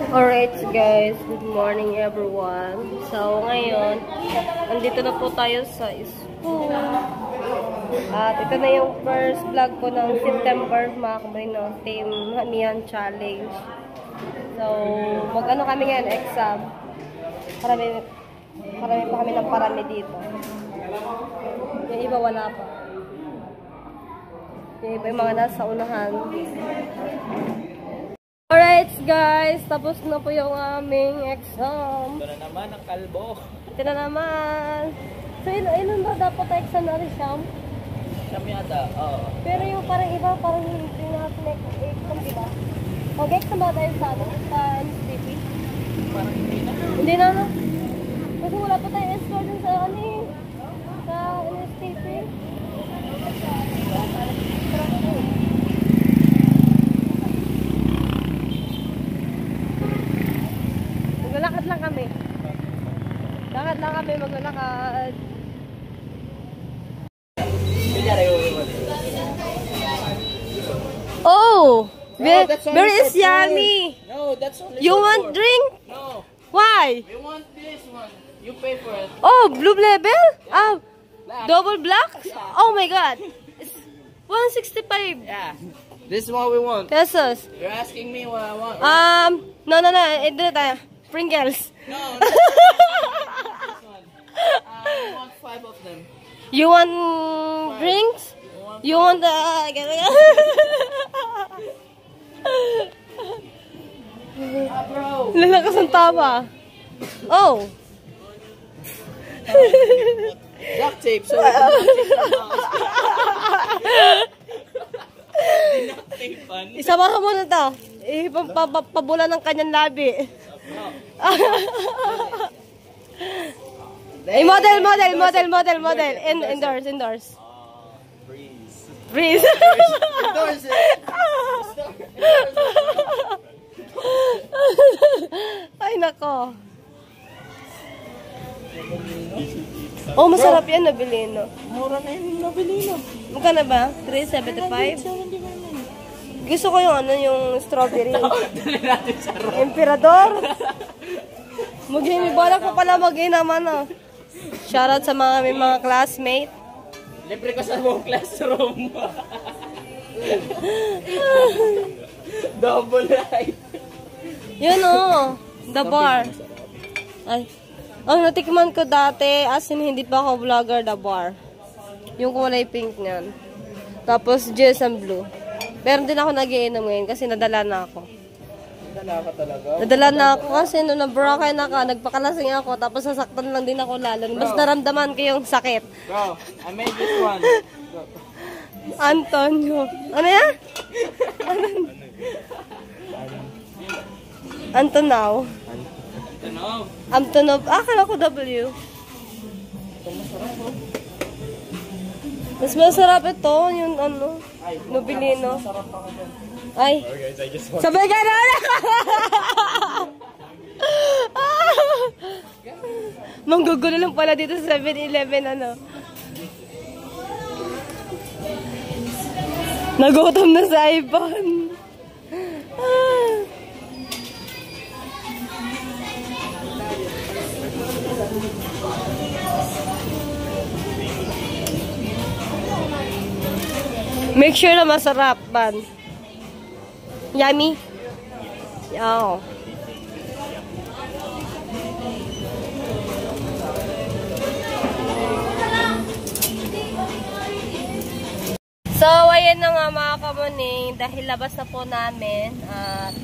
Alright guys, good morning everyone. So ngayon, andito na po tayo sa school. At ito na yung first vlog ko ng September, mga kamay ng Team Hamian Challenge. So, mag-ano kami ngayon, exam. Parami pa kami ng parami dito. Yung iba wala pa. Yung iba yung mga nasa unahan. Alright guys, tapos na po yung aming exam. Ito na naman ang kalbo. Ito na naman. So, ilan ba dapat exam na rin siya? Siyam yata, oo. Pero yung parang iba, parang hindi natin exam, diba? Mag-exam ba tayo sa NSTP? Parang hindi na. Hindi na, no? Kasi wala pa tayo score dun sa sa NSTP. Maglalakad lang kami. Lakad lang kami, maglalakad. Oh! Where is Yummy? No, that's only You for want four. drink? No, Why? we want this one. You pay for it. Oh, blue label? Ah, Black. double black? Oh my god. It's 165 Yeah, this is what we want. pesos. You're asking me what I want. No. Ito na tayo. Pringles. No, no, this one. We want 5 of them. You want drinks? You want the... Bro. Lalakas ang tama. Oh. Duct tape, so we can duct tape our mouth. Isama ka muna to. Pabula ng kanyang labi. Model. Indoors. Breeze. Endorse it. Ay, nako. Oh, masarap yan, nabili, no? Mura na yun, nabili na. Magkano ba? 375? Gusto ko yung strawberry. Dali natin sa room. Emperador. Balak ko pala naman, oh. Shoutout sa mga classmate. Libre ko sa buong classroom. Double light. Yun, oh. The bar. Ay. Ang natikman ko dati, as in hindi pa ako vlogger, the bar. Yung kulay pink niyan. Tapos, juice and blue. Pero din ako nag-iinom ngayon kasi nadala na ako. Nadala ka talaga? Nadala na ako kasi nung na-brokay na ka, nagpakalasing ako, tapos sasaktan lang din ako lalo. Mas naramdaman ko yung sakit. Bro, I made this one. Antonio. Ano yan? Antonaw. Ano? Antonov. Akala ko W. Ito masarap, oh. Mas masarap ito, yung Nobilino. Masarap ako dyan. Ay. Sabay ka na! Manggugulo lang pala dito sa 7-Eleven, Nagutom na sa iPhone. Make sure na masarap, ban. Yummy? Oh. So, ayan na nga mga kamuning, dahil labas na po namin at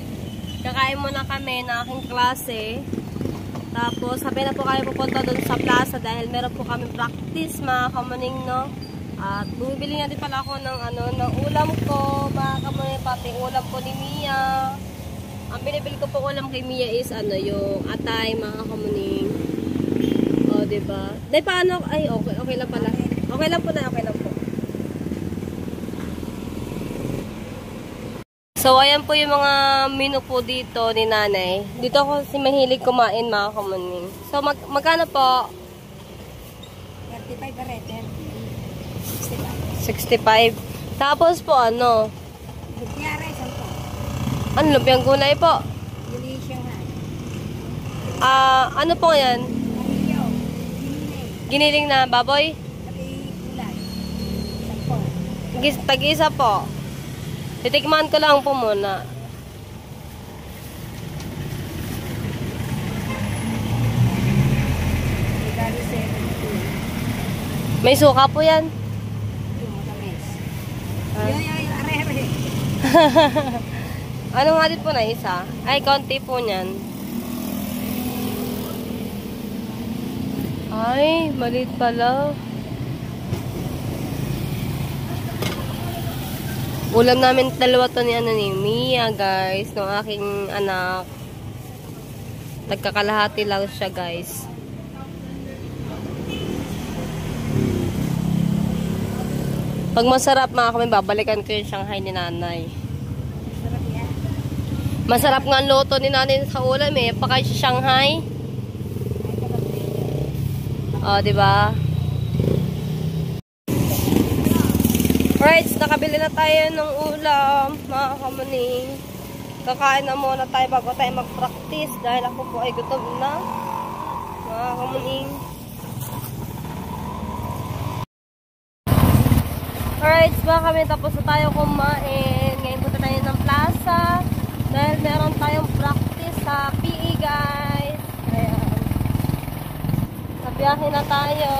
kakain muna kami ng aking klase. Tapos, sabi na po kami pupunta doon sa plaza dahil meron po kami practice mga kamuning, no? At bumibili nga din pala ako ng ulam ko, mga kamuning, pati ulam ko ni Mia. Ang binibili ko po ulam kay Mia is yung atay, mga kamuning. O, diba? Dahil paano? Ay, okay lang pala. Okay lang po. So, ayan po yung mga menu po dito ni nanay. Dito ako si mahilig kumain, mga kamuning. So, magkano po? 35 barete. 65. Tapos po, Lumpia rice, ano po? Ano, lumpiang gulay po? Ano po yan? Giniling na baboy? Tag-isa po. Titikman ko lang po muna. May suka po yan. Ano nga din po na isa? Ay, konti po niyan. Ay, maliit pala. Ulam namin dalawa to ni Mia, guys. Nung aking anak. Nagkakalahati lang siya, guys. Pag masarap mga kami, babalikan ko yung Shanghai ni nanay. Masarap yan. Masarap nga ang luto ni nanay sa ulam eh. Paka si Shanghai. Oh, diba? Alright, nakabili na tayo ng ulam, mga kamuning. Kakain na muna tayo bago tayo mag-practice dahil ako po ay gutom na, mga kamuning. Alright, mga kami, tapos na tayo kumain. Ngayon punta tayo ng plaza dahil meron tayong practice sa PE, guys. Ayan. Nabiyahin na tayo.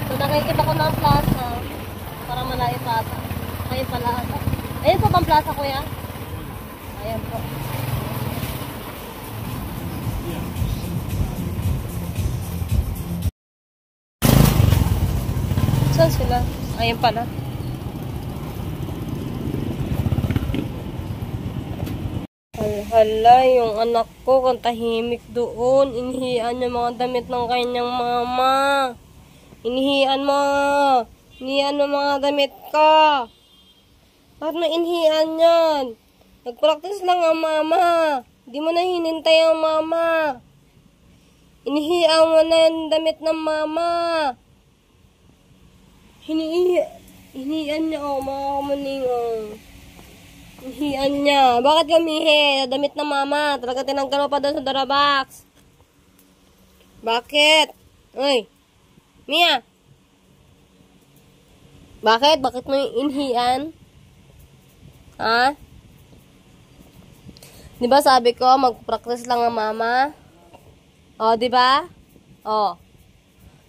So, nakikita ko ng plaza para malayo pa ata. Ayun pala ata. Ayun po bang plaza, kuya? Ayan po. Saan sila? Ayun pala. Hala, yung anak ko, kung tahimik doon. Inihian niya mga damit ng kanyang mama. Inihian mo. Inihian mo mga damit ka. Bakit mo inihian yan? Nag-practice lang ang mama. Hindi mo na hinintay ang mama. Inihian mo na yung damit ng mama. Hinian niya, oh, mga kamaning, oh. Hinian niya. Bakit gamihin? Damit ng mama. Talaga tinanggal mo pa doon sa Darabox. Bakit? Uy. Mia. Bakit? Bakit mo inhian? Ha? Diba sabi ko, mag-practice lang ang mama? Oh, diba? Oh.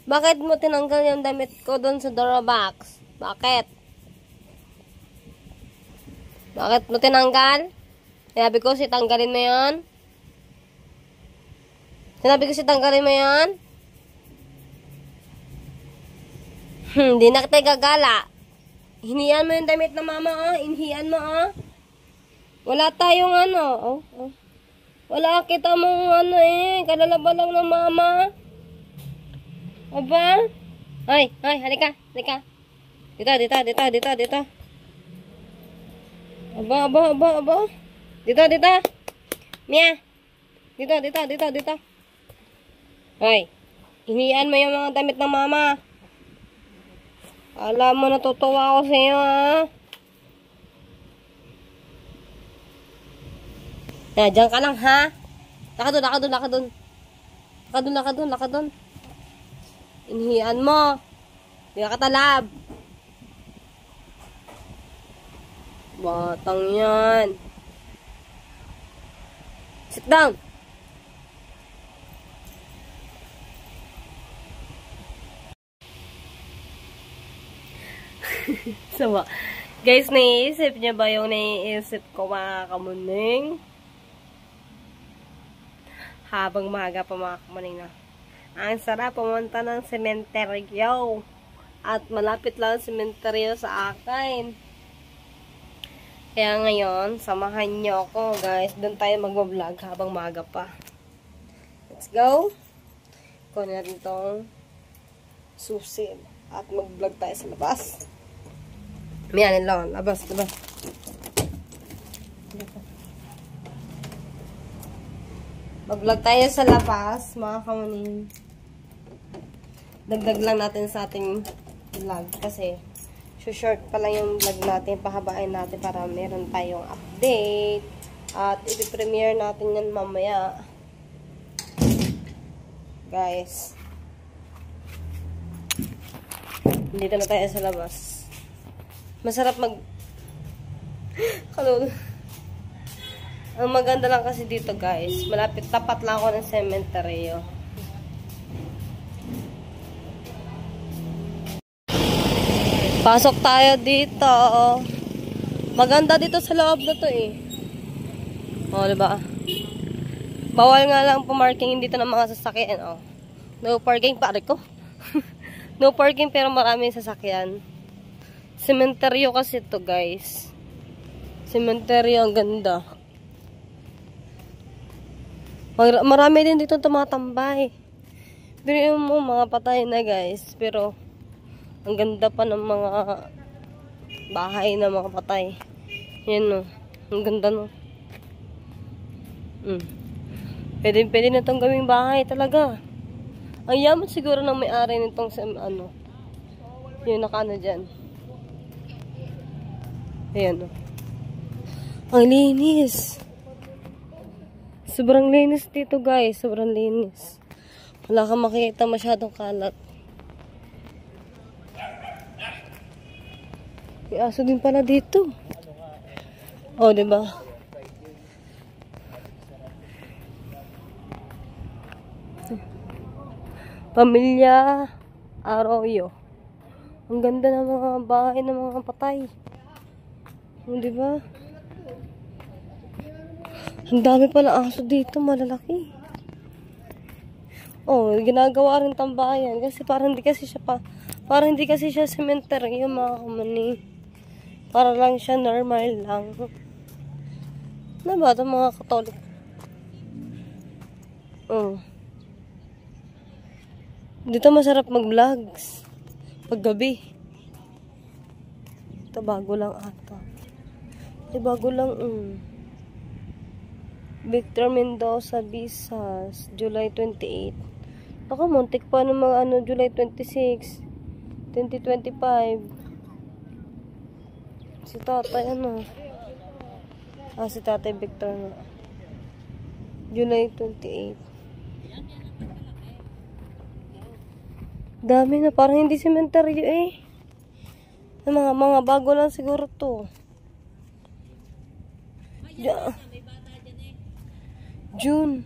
Bakit mo tinanggal yung damit ko doon sa Darabox? Bakit? Bakit mo tinanggal? Sinabi ko si tanggalin mo yun? Sinabi ko si tanggalin mo yun? Hindi na kita gagala. Hinian mo yung damit ng mama, oh. Inhian mo, oh. Wala tayong ano, oh. Wala kita mong ano eh. Kalalaba lang ng mama. Aba? Hoy, halika. Dito. Aba. Dito. Mia. Dito. Hoy. Hinian mo yung mga damit ng mama. Alam mo, natutuwa ako sa iyo, ha? Diyan ka lang, ha? Laka doon. Inhian mo. Hindi ka katalab. Batang yan. Sit down. Sama. Guys, naiisip niya ba yung naiisip ko, mga kamuning? Habang maga pa, mga kamuning, na. Ang sarap pumunta ng sementeryo. At malapit lang ang sementeryo sa akin. Kaya ngayon, samahan niyo ako, guys. Doon tayo mag-vlog habang maga pa. Let's go. Kunin natin itong susi. At mag-vlog tayo sa labas. Miyanin lang. Labas. Mag-vlog tayo sa labas, mga kamuning. Dagdag lang natin sa ating vlog kasi short pa lang yung vlog natin. Pahabain natin para meron tayong update. At i-premiere natin yan mamaya. Guys. Dito na tayo sa labas. Masarap Kalul. Ang maganda lang kasi dito guys. Malapit, tapat lang ako ng cemetery. Pasok tayo dito. Maganda dito sa loob na to eh. Diba? Bawal nga lang pumarking dito ng mga sasakyan. No parking, pare ko. No parking pero maraming sasakyan. Sementeryo kasi to guys. Sementeryo, ang ganda. Marami din dito tumatambay. Pero mo mga patay na guys. Pero ang ganda pa ng mga bahay na mga patay. Yan ang ganda Pwede na itong gawing bahay talaga. Ang yaman siguro ng may-ari nitong yung nakaano dyan. Ayan Ang linis. Sobrang linis dito guys. Sobrang linis. Wala kang makikita masyadong kalat. May aso din pala dito. Diba? Pamilya Arroyo. Ang ganda ng mga bahay ng mga patay. Diba? Ang dami pala aso dito, malalaki. Ginagawa rin tambayan kasi parang hindi kasi siya cemetery yung mga kamani. Para lang siya normal lang. Diba ito mga Katolik? Dito masarap mag-vlogs. Paggabi. Ito bago lang ata. Bago lang. Victor Mendoza Visas, July 28. Ako, muntik pa ng mga July 26, 2025. Si tatay, si tatay Victor na. July 28. Dami na, parang hindi sementeryo eh. Mga bago lang siguro to. June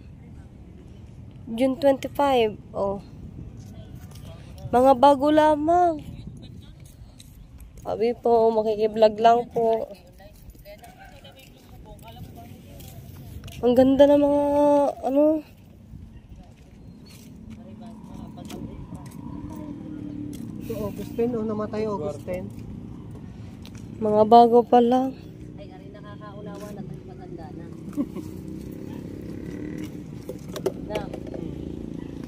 25. Mga bago lamang. Sabi po, makikiblog lang po. Ang ganda ng mga August 10, namatay August 10. Mga bago pa lang. Ay, ari nakakaunawa na matanda na.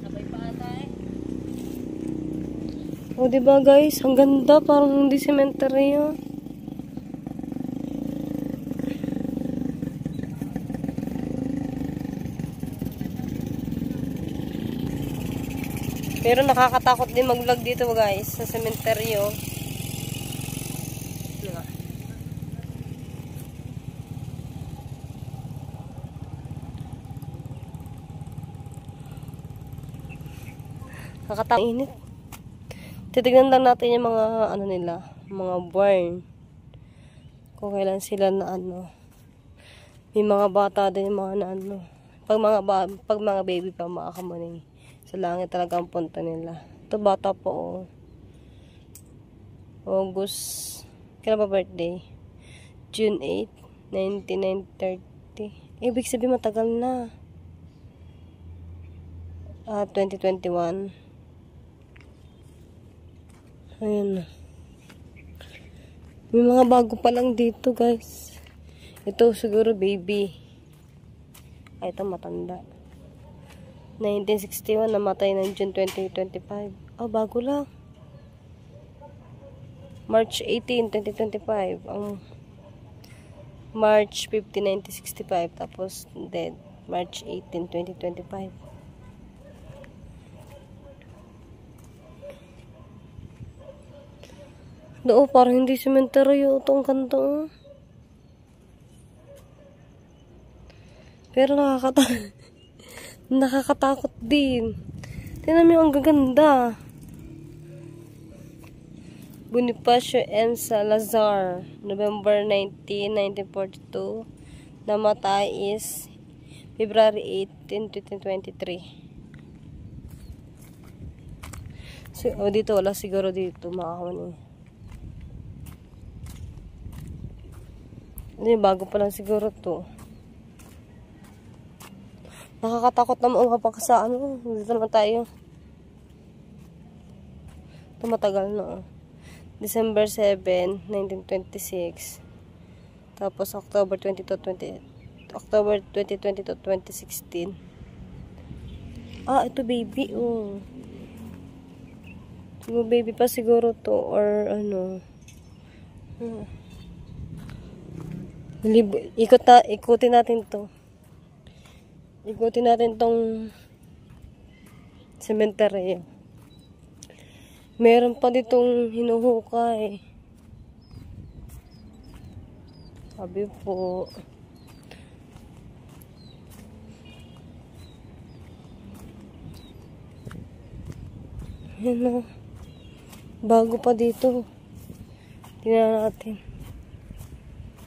Sabay pa ata diba guys? Ang ganda. Parang hindi cemetery yun. Pero nakakatakot din mag-vlog dito guys. Sa cemeteryo. Nakakatakot init. Titignan lang natin yung mga nila, mga barn. Kung kailan sila na May mga bata din yung mga pag mga baby pa mga kamaning. Sa langit talaga ang punta nila. Ito bata po August. Kailan ba birthday? June 8, 1930. Ibig sabihin matagal na. 2021. Ayan. May mga bago pa lang dito, guys. Ito siguro baby. Ay, ito matanda. 1961, namatay ng June 2025. Bago lang. March 18, 2025. March 15, 1965. Tapos, dead. March 18, 2025. Oo, parang hindi cemetery itong kanto. Pero nakakatakot din. Tingnan mo ang gaganda. Bonifacio M. Salazar, November 19, 1942. Namatay is February 18, 2023. So, dito wala siguro dito makakaman. Hindi, bago pa lang siguro to. Nakakatakot naman kapag sa ano. Dito naman tayo. Ito matagal na. December 7, 1926. Tapos October 22, 2016. Ah, ito baby. Oh. Siguro baby pa siguro to. Or ano. Ikutin natin to. Ikutin natin tong cemetery. Meron pa ditong hinuhukay. Sabi po. Yan o. Bago pa dito. Tingnan natin.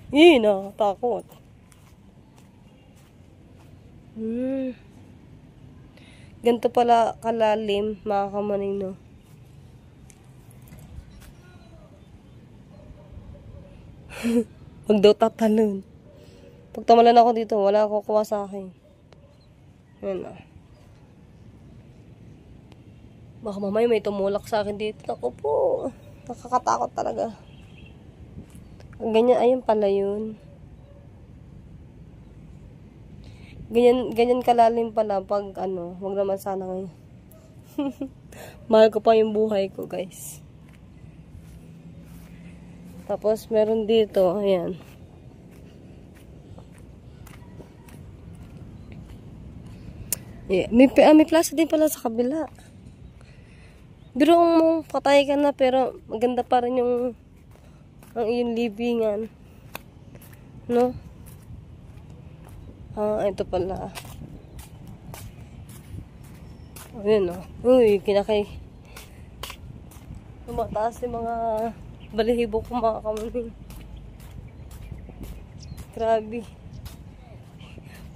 Nakakatakot. Ganito pala kalalim, mga kamaning, no? Huwag daw tatalon. Pag tamalan ako dito, wala ako kuha sa akin. Yan na. Baka mamaya may tumulak sa akin dito. Ako po. Nakakatakot talaga. Ganyan, ayun pala yun. Ganyan kalalim pala pag ano, wag naman sana ngayon. Mahal ko pa yung buhay ko, guys. Tapos, meron dito, ayan. Yeah. May plaza din pala sa kabila. Pero kung patay ka na, pero maganda pa rin yung libingan. No? Ito pala. Ayan, oh. Uy, kinakay. Tumataas yung mga balihibo ko, mga kamaning. Grabe.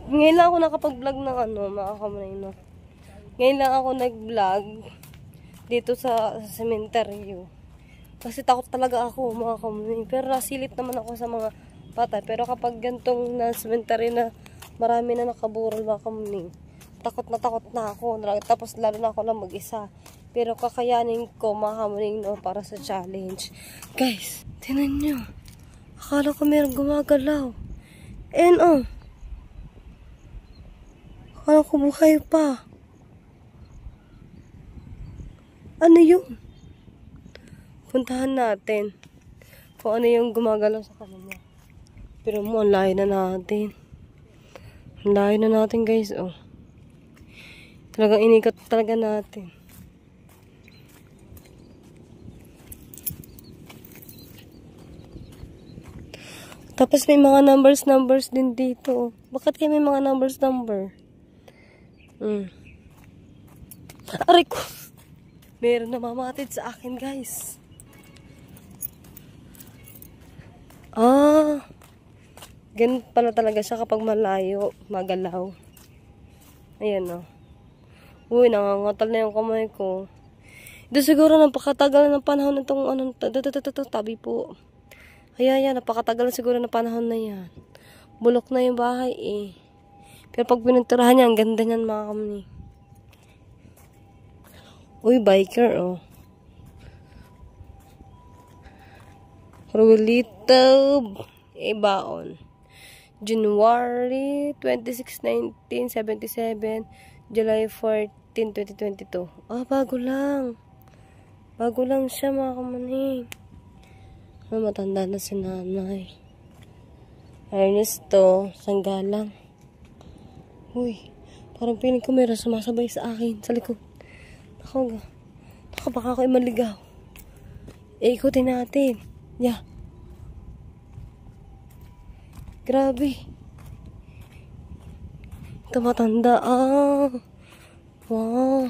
Ngayon lang ako nakapag-vlog ng ano, mga kamaning, no? Ngayon lang ako nag-vlog dito sa cemetery. Kasi takot talaga ako, mga kamaning. Pero nasilip naman ako sa mga patay. Pero kapag gantong na cemetery na marami na nakaburol, mga kamaning, takot na ako. Tapos lalo na ako lang mag-isa. Pero kakayanin ko, mga kamaning, no, para sa challenge. Guys, tinan nyo. Akala ko mayroong gumagalaw. And akala ko buhay pa. Ano yun? Puntahan natin kung ano yung gumagalaw sa kanila. Pero mo, ang layo na natin. Ang layo na natin, guys, oh. Talagang inikot talaga natin. Tapos may mga numbers din dito. Bakit kayo may mga number? Aray ko! Meron na mamatid sa akin, guys. Ganun pala talaga siya kapag malayo, magalaw. Ayan, oh. Uy, nangangatal na yung kamay ko. Ito siguro napakatagal ng panahon nitong tabi po. Ayan, napakatagal siguro ng panahon na yan. Bulok na yung bahay, eh. Pero pag pininturahan niya, ang ganda niyan, mga kamni. Uy, biker, oh. Rulito Ibaon. January 26, 1977. July 14, 2022. Bago lang. Bago lang siya, mga kamaning. Matanda na si nanay. Ernesto Sanggalang. Uy, parang piling ko meron sumasabay sa akin, sa likod. Baka ako maligaw. Ikutin natin. Yeah. Grabe. Ito matanda. Ah. Wow.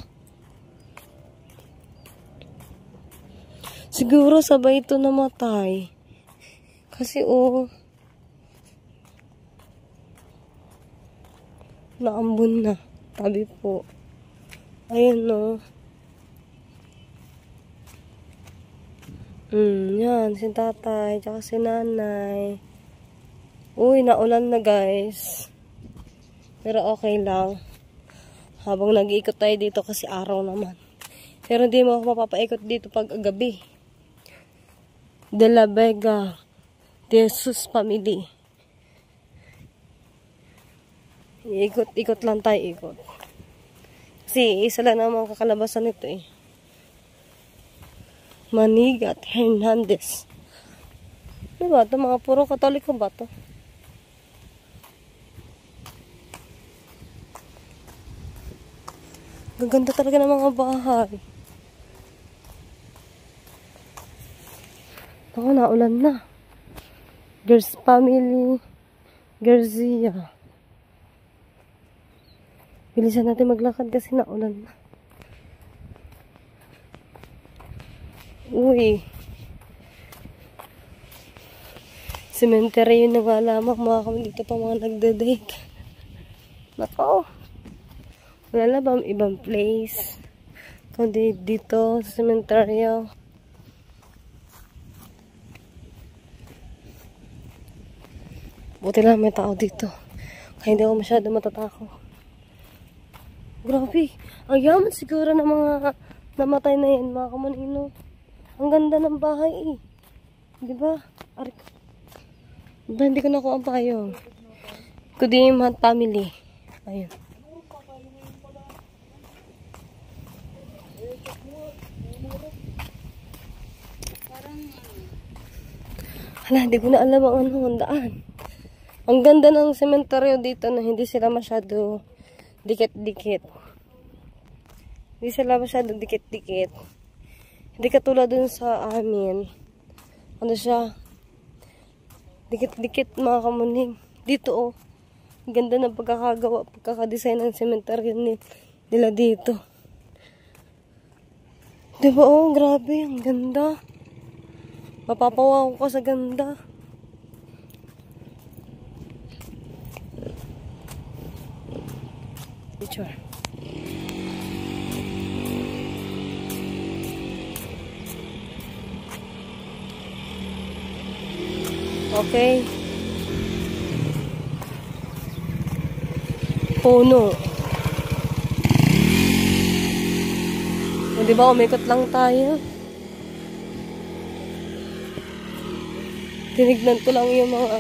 Siguro sabay ito namatay. Kasi naambun na. Tabi po. Ayun yan. Si tatay. Tsaka si nanay. Uy, naulan na guys. Pero okay lang. Habang nag-iikot tayo dito kasi araw naman. Pero hindi mo ako mapapaikot dito pag gabi. De la Vega. De Jesus Family. Ikot lang tayo, ikot. Kasi isa lang naman kakalabasan nito eh. Manigat Hernandez. Ano ba ito? Mga puro Katoliko ba ito? Gaganda talaga ng mga bahay. Ako, naulan na. Girls Family. Garcia. Bilisan natin maglakad kasi naulan na. Uy. Cemetery yun na nga lamang. Mga kami dito pa mga nagdadate. Nako. Wala na ba ibang place? Kundi dito sa cemetery. Buti lang may tao dito. Kaya hindi ako masyado matatakot. Grabe. Ang yaman siguro ng mga namatay na yan, mga kamanino. Ang ganda ng bahay eh. Diba? Hindi ko nakuha ang payong. Kudim Hunt Family. Ayun. Hala, hindi ko na alam ang daan. Ang ganda ng sementeryo dito na hindi sila masyado dikit-dikit. Hindi sila masyado dikit-dikit. Hindi katulad dun sa amin. Ano siya? Dikit-dikit mga kamuning. Dito ang ganda ng pagkakagawa, pagkakadesign ng sementeryo nila dito. Diba grabe, ang ganda. Mapapawa ko sa ganda. Picture. Okay. Puno. O, diba, umikot lang tayo. Tinignan ko lang yung mga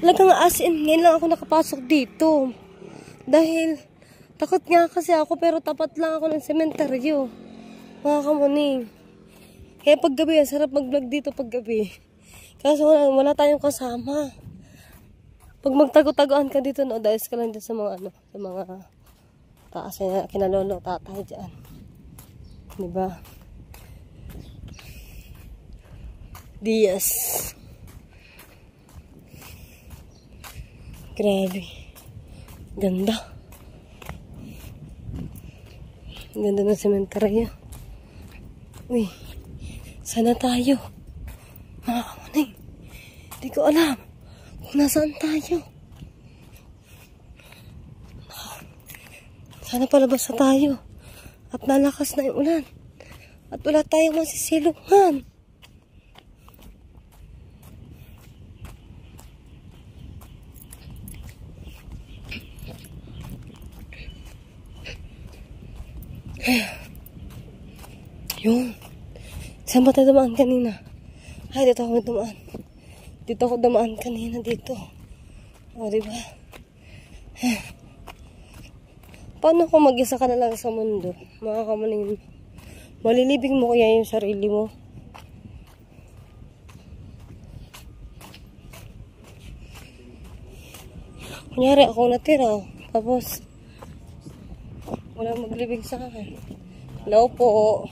talagang as in, ngayon lang ako nakapasok dito. Dahil, takot nga kasi ako, pero tapat lang ako ng sementeryo. Mga kamuning. Kaya paggabi, sarap mag-vlog dito paggabi. Kasi wala tayong kasama. Pag magtago-tagoan ka dito, dahil ka lang dyan sa mga, sa mga taas na kinalolo, tatay dyan. Diba? Diaz. Grabe. Ganda. Ganda ng sementeryo. Uy. Sana tayo. Mga kamuning. Hindi ko alam kung nasaan tayo. Sana palabas na tayo. At nalakas na yung ulan. At wala tayong masisilungan. Yun. Saan ba tayo dumaan kanina? Ay, dito ako dumaan. Dito ako dumaan kanina dito. O, diba? Paano kung mag-isa ka na lang sa mundo? Mga kamuning, malilibing mo kaya yung sarili mo? Kunyari, ako natira. Tapos, wala maglibing sa akin. Hello po.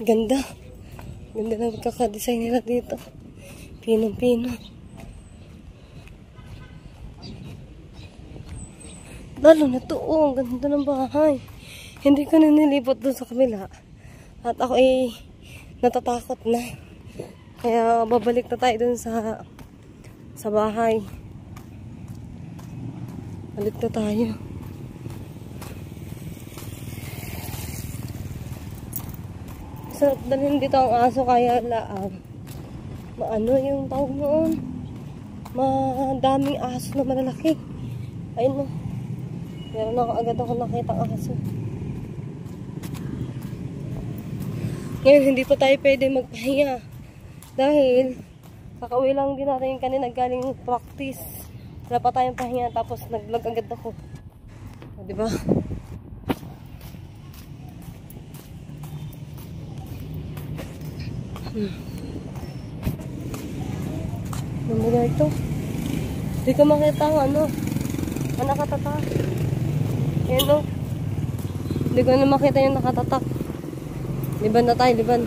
Ganda. Ganda ng pagkakadesign nila dito. Pinong-pino. Lalo na to, oh, ang ganda ng bahay. Hindi ko na nilipot doon sa kabila. At ako ay natatakot na. Kaya babalik na tayo doon sa bahay. Balik na tayo. Sarap dalhin dito ang aso kaya maano yung tawag noon. Madaming aso na malalaki. Ayun mo. Meron ako agad ako nakita ang aso. Ngayon hindi pa tayo pwede magpahinga. Dahil kakauwi lang din natin yung kanina galing practice. Wala pa tayong pahinga tapos nag-vlog agad ako. O, diba? Ano ba ito? Hindi ko makita ang ano. Ang nakatatak. Yan o. Hindi ko na makita yung nakatatak. Liban na tayo, liban.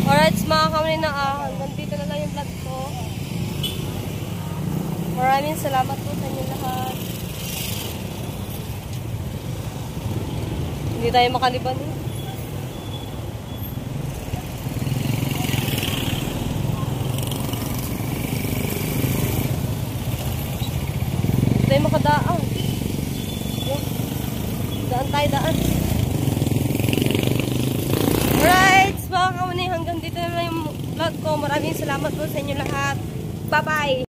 Alright, mga kamali na hanggang dito na lang yung vlog ko. Maraming salamat po sa inyo lahat. Hindi tayo makaliban eh. Hindi tayo makadaan. Daan tayo, daan. Alright, mga kamali, hanggang dito na lang yung vlog ko. Maraming salamat po sa inyo lahat. Bye-bye!